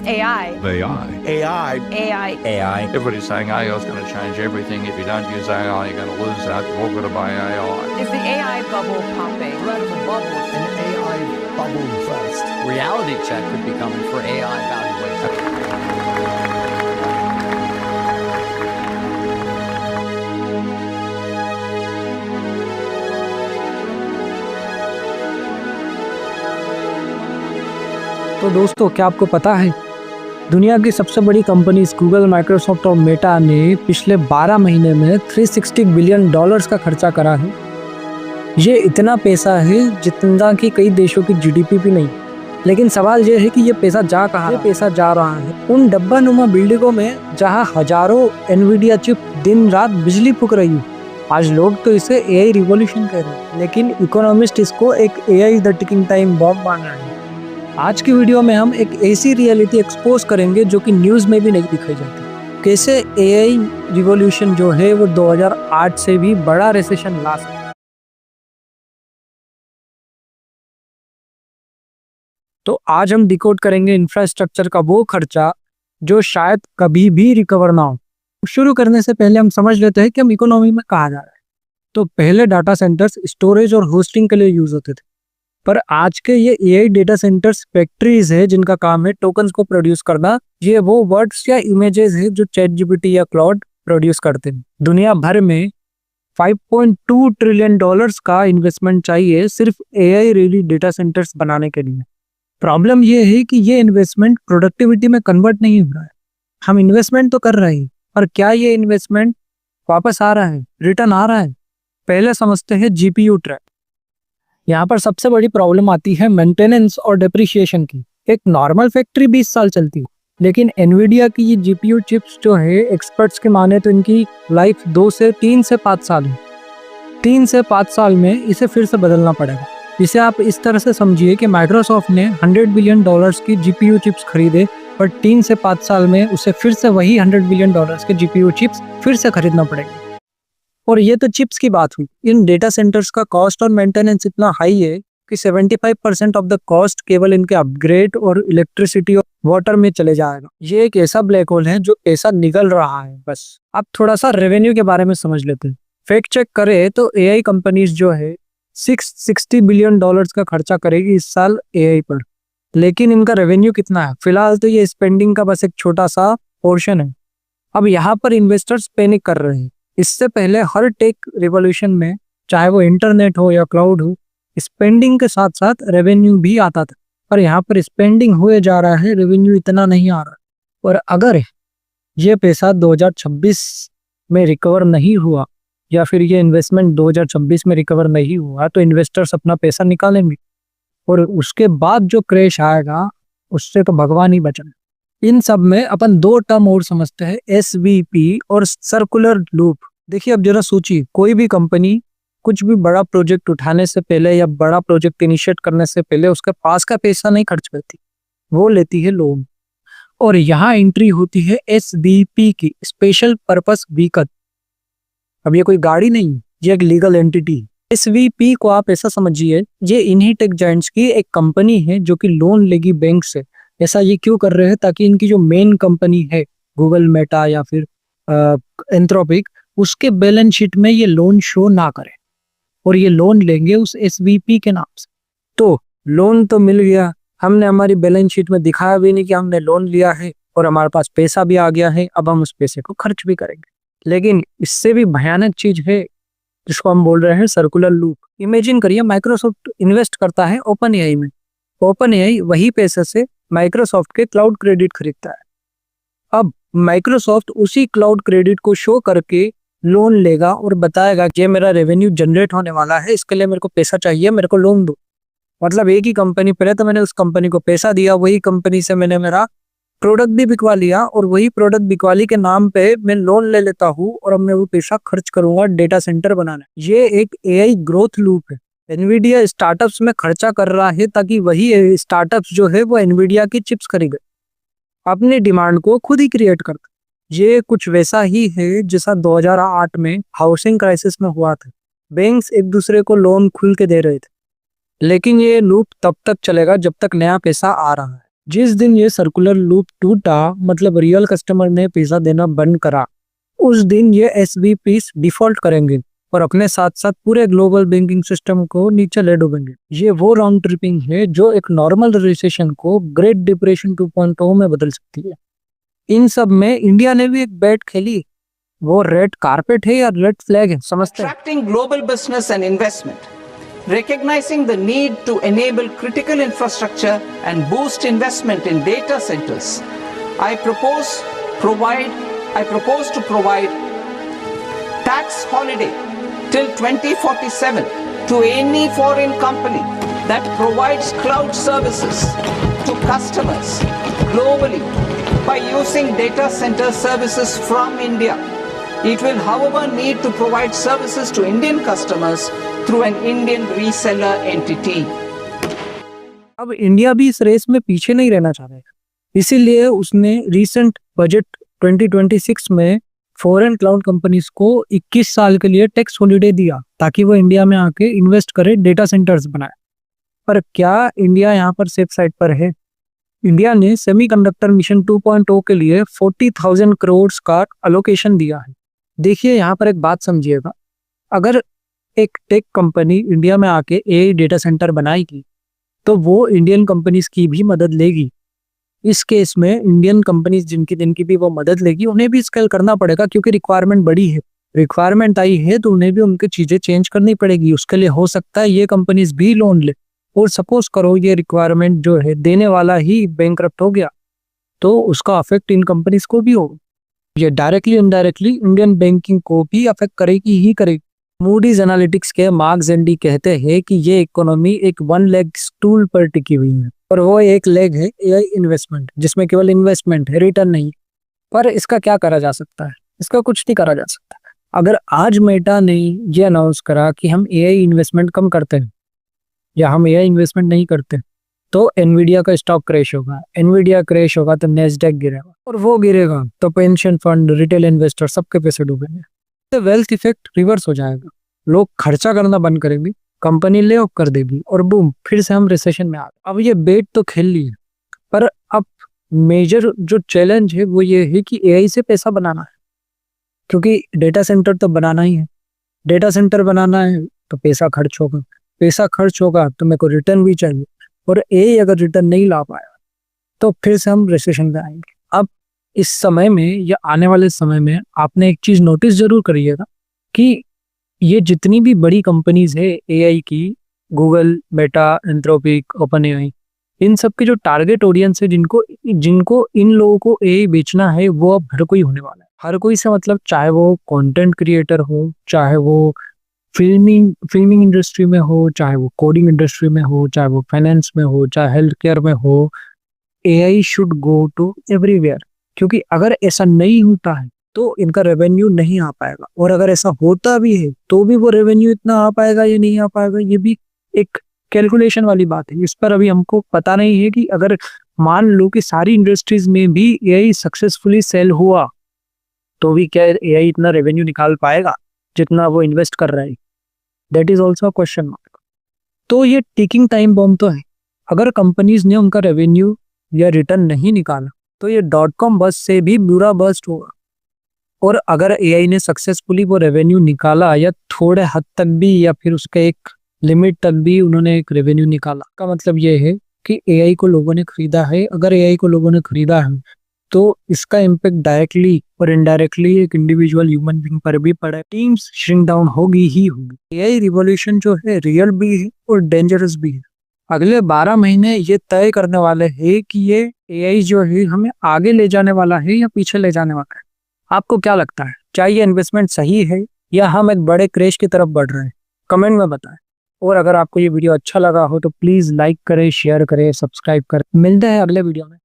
AI. AI. AI. AI. AI. Everybody's saying AI is going to change everything. If you don't use AI, you're going to lose out. You're all going to buy AI. Is the AI bubble popping? Radical bubbles. An AI bubble burst. Reality check could be coming for AI valuation. तो दोस्तों, क्या आपको पता है दुनिया की सबसे बड़ी कंपनीज गूगल, माइक्रोसॉफ्ट और मेटा ने पिछले 12 महीने में $360 बिलियन का खर्चा करा है। ये इतना पैसा है जितना कि कई देशों की जीडीपी भी नहीं। लेकिन सवाल ये है कि ये पैसा जा कहाँ? ये पैसा जा रहा है उन डब्बानुमा बिल्डिंगों में जहाँ हजारों एनवीडिया चिप दिन रात बिजली फूक रही है। आज लोग तो इसे एआई रिवॉल्यूशन कह रहे हैं, लेकिन इकोनॉमिस्ट इसको एक AI the ticking time bomb मान रहे हैं। आज की वीडियो में हम एक ऐसी रियलिटी एक्सपोज करेंगे जो कि न्यूज़ में भी नहीं दिखाई जाती। कैसे एआई रिवॉल्यूशन जो है वो 2008 से भी बड़ा रिसेशन ला सकता है। तो आज हम डिकोड करेंगे इंफ्रास्ट्रक्चर का वो खर्चा जो शायद कभी भी रिकवर ना हो। शुरू करने से पहले हम समझ लेते हैं कि हम इकोनॉमी में कहाँ जा रहे हैं। तो पहले डाटा सेंटर्स स्टोरेज और होस्टिंग के लिए यूज होते थे, पर आज के ये एआई डेटा सेंटर्स फैक्ट्रीज है जिनका काम है टोकन्स को प्रोड्यूस करना। ये वो वर्ड्स या इमेजेस है जो चैट जीपीटी या क्लाउड प्रोड्यूस करते हैं। दुनिया भर में $5.2 ट्रिलियन का इन्वेस्टमेंट चाहिए सिर्फ एआई रिलेटेड डेटा सेंटर्स बनाने के लिए। प्रॉब्लम ये है कि ये इन्वेस्टमेंट प्रोडक्टिविटी में कन्वर्ट नहीं हो रहा है। हम इन्वेस्टमेंट तो कर रहे हैं, पर क्या ये इन्वेस्टमेंट वापस आ रहा है, रिटर्न आ रहा है? पहले समझते हैं जीपीयू ट्रैप। यहाँ पर सबसे बड़ी प्रॉब्लम आती है मेंटेनेंस और डेप्रिसिएशन की। एक नॉर्मल फैक्ट्री 20 साल चलती है, लेकिन एनवीडिया की ये जीपीयू चिप्स जो है, एक्सपर्ट्स के माने तो इनकी लाइफ 3 से 5 साल है। 3 से 5 साल में इसे फिर से बदलना पड़ेगा। इसे आप इस तरह से समझिए कि माइक्रोसॉफ्ट ने $100 बिलियन की जीपीयू चिप्स खरीदे, पर 3 से 5 साल में उसे फिर से वही $100 बिलियन के जीपीयू चिप्स फिर से खरीदना पड़ेगा। और ये तो चिप्स की बात हुई। इन डेटा सेंटर्स का कॉस्ट और मेंटेनेंस इतना हाई है कि 75% ऑफ द कॉस्ट केवल इनके अपग्रेड और इलेक्ट्रिसिटी और वाटर में चले जाएगा। ये एक ऐसा ब्लैक होल है जो पैसा निकल रहा है बस। अब थोड़ा सा रेवेन्यू के बारे में समझ लेते हैं। फैक्ट चेक करें तो एआई कंपनीज जो है $660 बिलियन का खर्चा करेगी इस साल एआई पर, लेकिन इनका रेवेन्यू कितना है? फिलहाल तो ये स्पेंडिंग का बस एक छोटा सा पोर्शन है। अब यहाँ पर इन्वेस्टर्स पैनिक कर रहे हैं। इससे पहले हर टेक रिवॉल्यूशन में, चाहे वो इंटरनेट हो या क्लाउड हो, स्पेंडिंग के साथ साथ रेवेन्यू भी आता था। पर यहाँ पर स्पेंडिंग हुए जा रहा है, रेवेन्यू इतना नहीं आ रहा। और अगर ये पैसा 2026 में रिकवर नहीं हुआ या फिर ये इन्वेस्टमेंट 2026 में रिकवर नहीं हुआ तो इन्वेस्टर्स अपना पैसा निकालेंगे, और उसके बाद जो क्रैश आएगा उससे तो भगवान ही बचाए। इन सब में अपन 2 टर्म और समझते हैं, एसवीपी और सर्कुलर लूप। देखिए, अब जरा सोचिए, कोई भी कंपनी कुछ भी बड़ा प्रोजेक्ट उठाने से पहले या बड़ा प्रोजेक्ट इनिशिएट करने से पहले उसके पास का पैसा नहीं खर्च करती, वो लेती है लोन। और यहाँ एंट्री होती है एसवीपी की, स्पेशल पर्पस व्हीकल। अब ये कोई गाड़ी नहीं, ये एक लीगल एंटिटी। एसवीपी को आप ऐसा समझिए, ये इन्हीं टेक जायंट्स की एक कंपनी है जो कि लोन लेगी बैंक से। ऐसा ये क्यों कर रहे हैं? ताकि इनकी जो मेन कंपनी है गूगल, मेटा या फिर एंथ्रोपिक, उसके बैलेंस शीट में ये लोन शो ना करे, और ये लोन लेंगे उस एसवीपी के नाम से। तो लोन तो मिल गया, हमने हमारी बैलेंस शीट में दिखाया भी नहीं कि हमने लोन लिया है, और हमारे पास पैसा भी आ गया है। अब हम उस पैसे को खर्च भी करेंगे। लेकिन इससे भी भयानक चीज है जिसको हम बोल रहे हैं सर्कुलर लूप। इमेजिन करिए, माइक्रोसॉफ्ट इन्वेस्ट करता है ओपन एआई में। ओपन एआई वही पैसे से माइक्रोसॉफ्ट के क्लाउड क्रेडिट खरीदता है। अब माइक्रोसॉफ्ट उसी क्लाउड क्रेडिट को शो करके लोन लेगा और बताएगा कि मेरा रेवेन्यू जनरेट होने वाला है, इसके लिए मेरे को पैसा चाहिए, मेरे को लोन दो। मतलब एक ही कंपनी, पहले तो मैंने उस कंपनी को पैसा दिया, वही कंपनी से मैंने मेरा प्रोडक्ट भी बिकवा लिया, और वही प्रोडक्ट बिकवाली के नाम पे मैं लोन ले लेता हूँ, और अब मैं वो पैसा खर्च करूंगा डेटा सेंटर बनाने। ये एक एआई ग्रोथ लूप है। एनवीडिया स्टार्टअप्स में खर्चा कर रहा है ताकि वही स्टार्टअप्स जो है वो एनवीडिया की चिप्स खरीदे, अपनी डिमांड को खुद ही क्रिएट करते। ये कुछ वैसा ही है जैसा 2008 में हाउसिंग क्राइसिस में हुआ था। बैंक्स एक दूसरे को लोन खुल के दे रहे थे, लेकिन ये लूप तब तक चलेगा जब तक नया पैसा आ रहा है। जिस दिन ये सर्कुलर लूप टूटा, मतलब रियल कस्टमर ने पैसा देना बंद करा, उस दिन ये एसवीपीस डिफॉल्ट करेंगे और अपने साथ साथ पूरे ग्लोबल बैंकिंग सिस्टम को नीचे ले डूबेंगे। ये वो राउंड ट्रिपिंग है जो एक नॉर्मल रिसेशन को ग्रेट डिप्रेशन 2.0 में बदल सकती है। इन सब में इंडिया ने भी एक बैट खेली। वो रेड कारपेट है या रेड फ्लैग है, समझते हैं? Attracting global business and investment, recognizing the need to enable critical infrastructure and boost investment in data centers. I propose to provide tax holiday till 2047 to any foreign company that provides cloud services to customers globally by using data center services from India. It will, however, need to provide services to Indian customers through an Indian reseller entity. अब India भी इस race में पीछे नहीं रहना चाह रहा है, इसीलिए उसने रिसेंट बजट 2026 में फॉरेन क्लाउड कंपनीज को 21 साल के लिए टैक्स हॉलिडे दिया ताकि वो इंडिया में आके इन्वेस्ट करे, डेटा सेंटर्स बनाए। पर क्या इंडिया यहाँ पर सेफ साइड पर है? इंडिया ने सेमीकंडक्टर मिशन 2.0 के लिए 40,000 करोड़ का अलोकेशन दिया है। देखिए यहाँ पर एक बात समझिएगा, अगर एक टेक कंपनी इंडिया में आके एआई डेटा सेंटर बनाएगी तो वो इंडियन कंपनीज की भी मदद लेगी। इस केस में इंडियन कंपनीज जिनकी भी वो मदद लेगी, उन्हें भी स्केल करना पड़ेगा क्योंकि रिक्वायरमेंट बड़ी है। रिक्वायरमेंट आई है तो उन्हें भी उनकी चीज़ें चेंज करनी पड़ेगी। उसके लिए हो सकता है ये कंपनीज भी लोन ले, और सपोज करो ये रिक्वायरमेंट जो है देने वाला ही बैंकरप्ट हो गया तो उसका अफेक्ट इन कंपनीज को भी होगा। ये डायरेक्टली इनडायरेक्टली इंडियन बैंकिंग को भी अफेक्ट करेगी ही करेगी। मूडीज एनालिटिक्स के मार्क जेंडी कहते हैं कि ये इकोनॉमी एक वन लेग स्टूल पर टिकी हुई है, और वो एक लेग है एआई इन्वेस्टमेंट, जिसमें केवल इन्वेस्टमेंट है, रिटर्न नहीं। पर इसका क्या करा जा सकता है? इसका कुछ नहीं करा जा सकता। अगर आज मेटा ने ये अनाउंस करा कि हम एआई इन्वेस्टमेंट कम करते हैं या हम एआई इन्वेस्टमेंट नहीं करते, तो एनवीडिया का स्टॉक क्रैश होगा। एनवीडिया क्रैश होगा तो नेस्डैक गिरेगा, और वो गिरेगा तो पेंशन फंड, रिटेल इन्वेस्टर सबके पैसे डूबेंगे। तो वेल्थ इफेक्ट रिवर्स हो जाएगा, लोग खर्चा करना बंद करेंगे, कंपनी ले ऑफ कर देगी, और बूम, फिर से हम रिसेशन में आ गए। अब ये बेट तो खेल ली है, पर अब मेजर जो चैलेंज है वो ये है कि एआई से पैसा बनाना है, क्योंकि डेटा सेंटर तो बनाना ही है। डेटा सेंटर बनाना है तो पैसा खर्च होगा, पैसा खर्च होगा तो मेरे को रिटर्न भी चाहिए, और एआई अगर रिटर्न नहीं ला पाया तो फिर से हम रिसेशन में आएंगे। अब इस समय में या आने वाले समय में आपने एक चीज नोटिस जरूर करिएगा कि ये जितनी भी बड़ी कंपनीज है एआई की, Google, Meta, Anthropic, OpenAI, इन सब के जो टारगेट ऑडियंस है जिनको इन लोगों को एआई बेचना है, वो अब हर कोई होने वाला है। हर कोई से मतलब चाहे वो कंटेंट क्रिएटर हो, चाहे वो फिल्मिंग इंडस्ट्री में हो, चाहे वो कोडिंग इंडस्ट्री में हो, चाहे वो फाइनेंस में हो, चाहे हेल्थ केयर में हो, AI should go to everywhere. क्योंकि अगर ऐसा नहीं होता है तो इनका रेवेन्यू नहीं आ पाएगा, और अगर ऐसा होता भी है तो भी वो रेवेन्यू इतना आ पाएगा या नहीं आ पाएगा, ये भी एक कैलकुलेशन वाली बात है। इस पर अभी हमको पता नहीं है कि अगर मान लो कि सारी इंडस्ट्रीज में भी एआई सक्सेसफुली सेल हुआ तो भी क्या एआई इतना रेवेन्यू निकाल पाएगा जितना वो इन्वेस्ट कर रहा है? That is also question mark. तो ये टिकिंग टाइम बॉम्ब तो है। अगर कंपनीज ने उनका रेवेन्यू या रिटर्न नहीं निकाला तो ये .com बस्ट से भी बुरा बस्ट होगा, और अगर एआई ने सक्सेसफुली वो रेवेन्यू निकाला या थोड़े हद तक भी, या फिर उसके एक लिमिट तक भी उन्होंने एक रेवेन्यू निकाला, का मतलब ये है कि एआई को लोगों ने खरीदा है। अगर एआई को लोगों ने खरीदा है तो इसका इम्पैक्ट डायरेक्टली और इनडायरेक्टली एक इंडिविजुअल ह्यूमन बीइंग पर भी पड़ा है। टीम्स श्रिंक डाउन होगी ही होगी। एआई रिवॉल्यूशन जो है रियल भी है और डेंजरस भी है। अगले 12 महीने ये तय करने वाले हैं कि ये एआई जो है हमें आगे ले जाने वाला है या पीछे ले जाने वाला है। आपको क्या लगता है, क्या ये इन्वेस्टमेंट सही है या हम एक बड़े क्रेश की तरफ बढ़ रहे हैं? कमेंट में बताएं। और अगर आपको ये वीडियो अच्छा लगा हो तो प्लीज़ लाइक करें, शेयर करें, सब्सक्राइब करें। मिलते हैं अगले वीडियो में।